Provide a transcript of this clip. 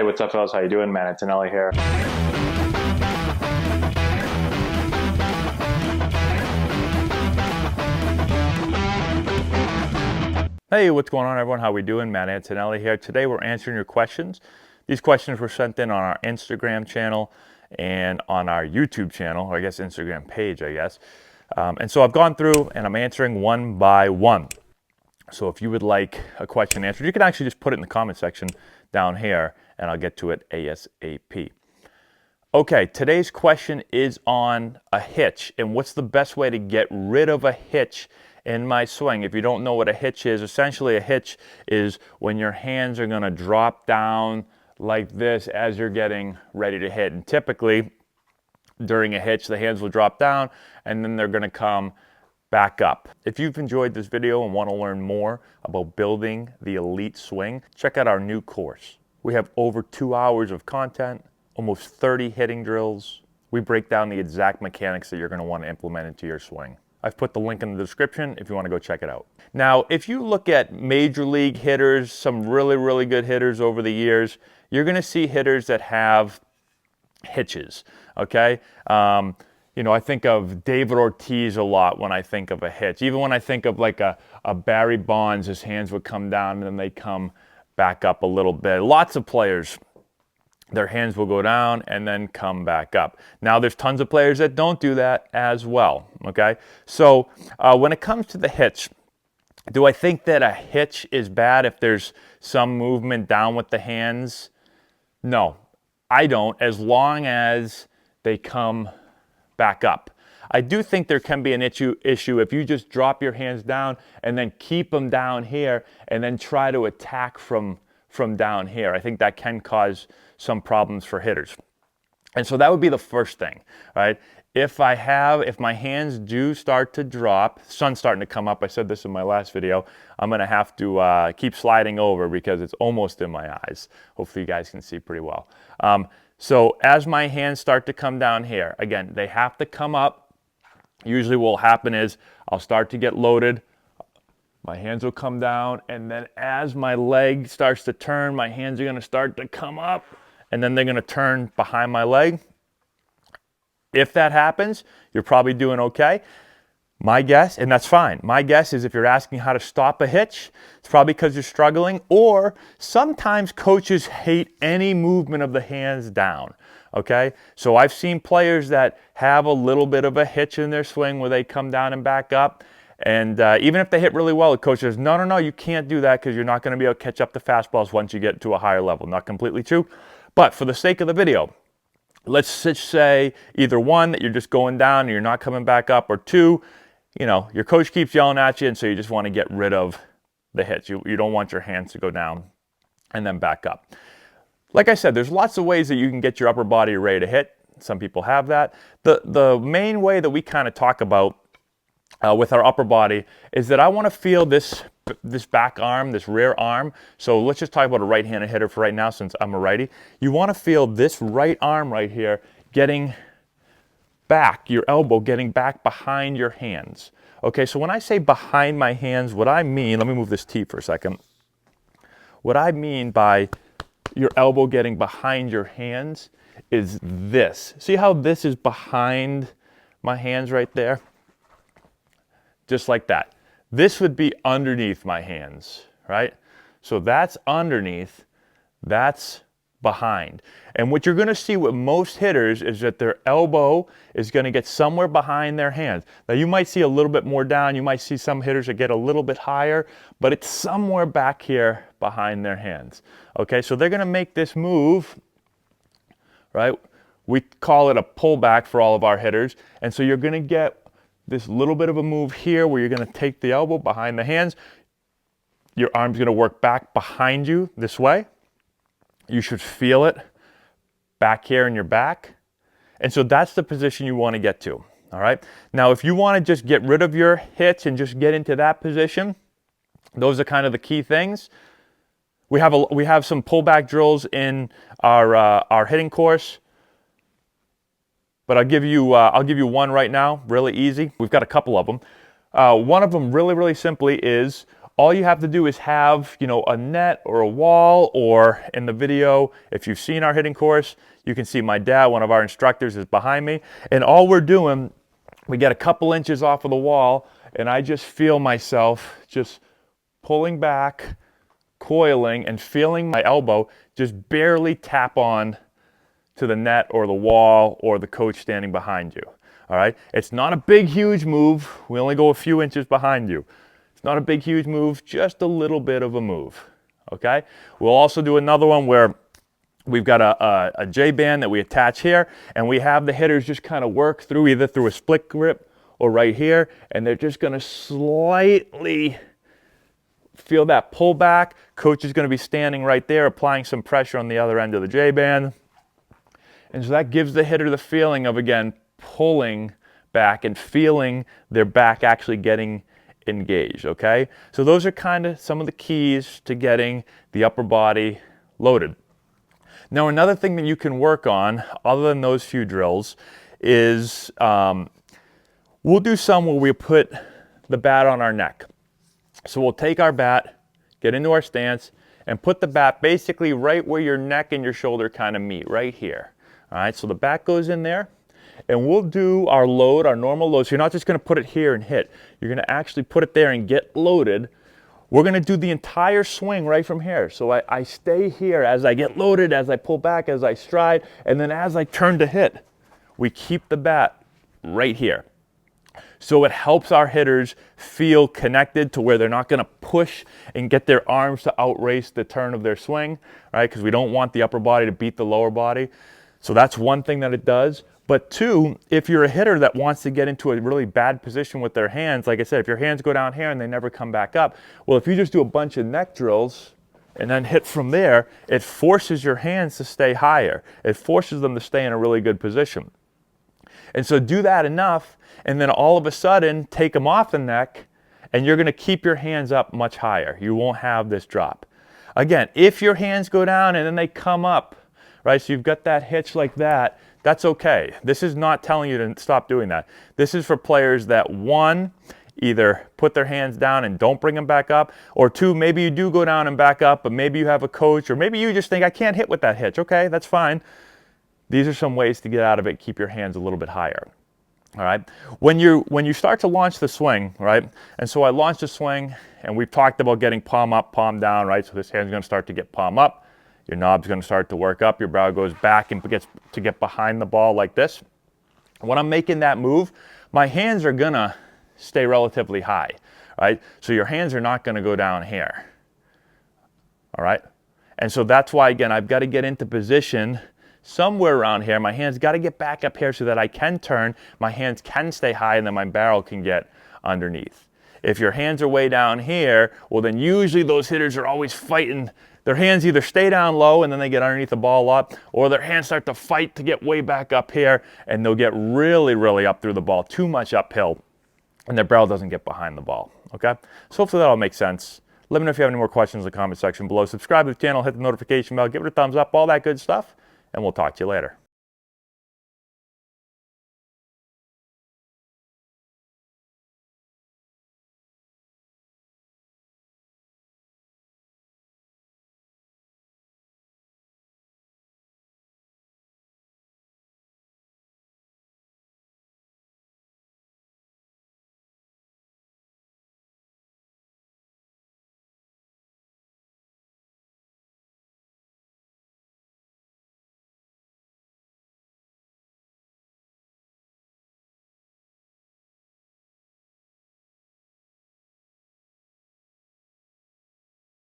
Hey, what's up, fellas? How you doing? Man, Antonelli here. Hey, what's going on, everyone? How we doing? Matt Antonelli here. Today we're answering your questions. These questions were sent in on our Instagram channel and on our YouTube channel, or I guess Instagram page, I guess. And so I've gone through and I'm answering one by one. So if you would like a question answered, you can actually just put it in the comment section down here and I'll get to it ASAP. Okay, today's question is on a hitch and what's the best way to get rid of a hitch in my swing. If you don't know what a hitch is, essentially a hitch is when your hands are going to drop down like this as you're getting ready to hit. And typically during a hitch, the hands will drop down and then they're going to come back up. If you've enjoyed this video and want to learn more about building the elite swing, check out our new course. We have over 2 hours of content, almost 30 hitting drills. We break down the exact mechanics that you're going to want to implement into your swing. I've put the link in the description if you want to go check it out. Now, if you look at major league hitters, some really good hitters over the years, you're going to see hitters that have hitches, okay? You know, I think of David Ortiz a lot when I think of a hitch. Even when I think of like a Barry Bonds, his hands would come down and then they come back up a little bit. Lots of players, their hands will go down and then come back up. Now, there's tons of players that don't do that as well, okay? So when it comes to the hitch, do I think that a hitch is bad if there's some movement down with the hands? No, I don't, as long as they come back up. I do think there can be an issue if you just drop your hands down and then keep them down here and then try to attack from down here. I think that can cause some problems for hitters. And so that would be the first thing, right? If my hands do start to drop, sun's starting to come up, I said this in my last video, I'm gonna have to keep sliding over because it's almost in my eyes. Hopefully you guys can see pretty well. So as my hands start to come down here, again, they have to come up. Usually what will happen is I'll start to get loaded, my hands will come down, and then as my leg starts to turn, my hands are gonna start to come up, and then they're gonna turn behind my leg. If that happens, you're probably doing okay. My guess, and that's fine, my guess is if you're asking how to stop a hitch, it's probably because you're struggling, or sometimes coaches hate any movement of the hands down, okay? So I've seen players that have a little bit of a hitch in their swing where they come down and back up, and even if they hit really well, the coach says, no, you can't do that because you're not going to be able to catch up the fastballs once you get to a higher level. Not completely true, but for the sake of the video, let's just say either one, that you're just going down and you're not coming back up, or two, you know, your coach keeps yelling at you and so you just want to get rid of the hitch. You don't want your hands to go down and then back up. Like I said, there's lots of ways that you can get your upper body ready to hit. Some people have that. The main way that we kind of talk about with our upper body is that I want to feel this back arm, this rear arm. So let's just talk about a right-handed hitter for right now since I'm a righty. You want to feel this right arm right here getting back, your elbow getting back behind your hands. Okay, so when I say behind my hands, what I mean, let me move this tee for a second. What I mean by your elbow getting behind your hands is this. See how this is behind my hands right there? Just like that. This would be underneath my hands, right? So that's underneath, that's behind. And what you're going to see with most hitters is that their elbow is going to get somewhere behind their hands. Now you might see a little bit more down, you might see some hitters that get a little bit higher, but it's somewhere back here behind their hands. Okay, so they're going to make this move, right? We call it a pullback for all of our hitters, and so you're going to get this little bit of a move here where you're going to take the elbow behind the hands. Your arm's going to work back behind you this way. You should feel it back here in your back. And so that's the position you want to get to, all right? Now, if you want to just get rid of your hitch and just get into that position, those are kind of the key things. We have some pullback drills in our hitting course, but I'll give you one right now, really easy. We've got a couple of them. One of them really simply is all you have to do is have, you know, a net or a wall, or in the video, if you've seen our hitting course, you can see my dad, one of our instructors, is behind me. And all we're doing, we get a couple inches off of the wall, and I just feel myself just pulling back, coiling, and feeling my elbow just barely tap on to the net or the wall or the coach standing behind you. All right, it's not a big, huge move. We only go a few inches behind you. It's not a big, huge move, just a little bit of a move. Okay, we'll also do another one where we've got a J-band that we attach here, and we have the hitters just kind of work through either through a split grip or right here, and they're just going to slightly feel that pull back. Coach is going to be standing right there, applying some pressure on the other end of the J-band. And so that gives the hitter the feeling of, again, pulling back and feeling their back actually getting engaged, okay? So those are kind of some of the keys to getting the upper body loaded. Now, another thing that you can work on, other than those few drills, is we'll do some where we put the bat on our neck. So we'll take our bat, get into our stance, and put the bat basically right where your neck and your shoulder kind of meet, right here. All right, so the bat goes in there, and we'll do our load, our normal load. So you're not just going to put it here and hit. You're going to actually put it there and get loaded. We're going to do the entire swing right from here. So I stay here as I get loaded, as I pull back, as I stride, and then as I turn to hit, we keep the bat right here. So it helps our hitters feel connected to where they're not going to push and get their arms to outrace the turn of their swing, right? Because we don't want the upper body to beat the lower body. So that's one thing that it does. But two, if you're a hitter that wants to get into a really bad position with their hands, like I said, if your hands go down here and they never come back up, well, if you just do a bunch of neck drills and then hit from there, it forces your hands to stay higher. It forces them to stay in a really good position. And so do that enough, and then all of a sudden take them off the neck, and you're going to keep your hands up much higher. You won't have this drop. Again, if your hands go down and then they come up, right, so you've got that hitch like that, that's okay. This is not telling you to stop doing that. This is for players that, one, either put their hands down and don't bring them back up, or two, maybe you do go down and back up, but maybe you have a coach, or maybe you just think, I can't hit with that hitch. Okay, that's fine. These are some ways to get out of it, keep your hands a little bit higher. All right, when you start to launch the swing, right, and so I launched the swing, and we've talked about getting palm up, palm down, right, so this hand's going to start to get palm up. Your knob's going to start to work up. Your brow goes back and gets to get behind the ball like this. When I'm making that move, my hands are going to stay relatively high, right? So your hands are not going to go down here, all right? And so that's why, again, I've got to get into position somewhere around here. My hands got to get back up here so that I can turn. My hands can stay high, and then my barrel can get underneath. If your hands are way down here, well, then usually those hitters are always fighting. Their hands either stay down low and then they get underneath the ball a lot, or their hands start to fight to get way back up here, and they'll get really, really up through the ball, too much uphill, and their barrel doesn't get behind the ball, okay? So hopefully that all makes sense. Let me know if you have any more questions in the comment section below. Subscribe to the channel, hit the notification bell, give it a thumbs up, all that good stuff, and we'll talk to you later.